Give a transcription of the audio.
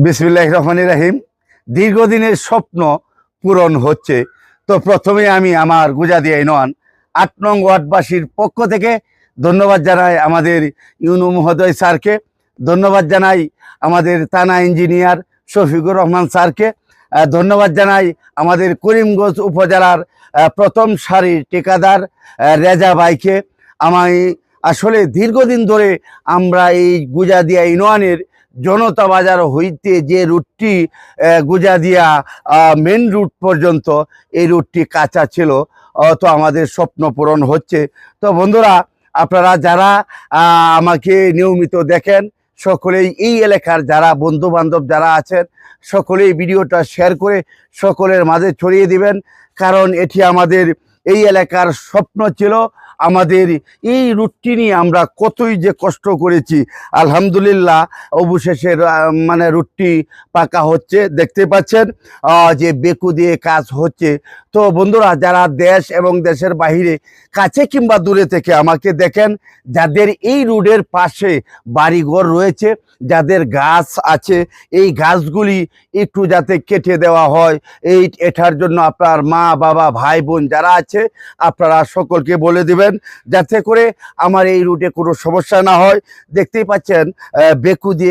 বিসমিল্লাহির রহমানির রহিম। দীর্ঘদিনের স্বপ্ন পূরণ হচ্ছে। তো প্রথমে আমি আমার গুজাদিয়া ইউনিয়ন ৮ নং ওয়ার্ডবাসীর পক্ষ থেকে ধন্যবাদ জানাই আমাদের ইউনু মহোদয় স্যারকে, ধন্যবাদ জানাই আমাদের থানা ইঞ্জিনিয়ার শফিকুর রহমান স্যারকে, ধন্যবাদ জানাই আমাদের করিমগঞ্জ উপজেলার প্রথম সারির ঠিকাদার রেজা ভাইকে। আমি আসলে দীর্ঘদিন ধরে আমরা এই গুজাদিয়া ইউনিয়নের জনতা বাজার হইতে যে রুটটি গুজাদিয়া মেন রুট পর্যন্ত এই রুটটি কাঁচা ছিল, তো আমাদের স্বপ্ন পূরণ হচ্ছে। তো বন্ধুরা, আপনারা যারা আমাকে নিয়মিত দেখেন, সকলেই এই এলাকার যারা বন্ধু বান্ধব যারা আছেন, সকলেই ভিডিওটা শেয়ার করে সকলের মাঝে ছড়িয়ে দিবেন। কারণ এটি আমাদের এই এলাকার স্বপ্ন ছিল। আমাদের এই রুটটি নিয়ে আমরা কতই যে কষ্ট করেছি, আলহামদুলিল্লাহ অবশেষে মানে রুটটি পাকা হচ্ছে। দেখতে পাচ্ছেন যে বেকু দিয়ে কাজ হচ্ছে। তো বন্ধুরা, যারা দেশ এবং দেশের বাহিরে কাছে কিংবা দূরে থেকে আমাকে দেখেন, যাদের এই রোডের পাশে বাড়িঘর রয়েছে, যাদের গাছ আছে, এই গাছগুলি একটু যাতে কেটে দেওয়া হয়, এটার জন্য আপনার মা বাবা ভাই বোন যারা আছে আপনারা সকলকে বলে দিবেন, যাতে করে আমার এই রুটে কোনো সমস্যা না হয়। দেখতেই পাচ্ছেন বেকু দিয়ে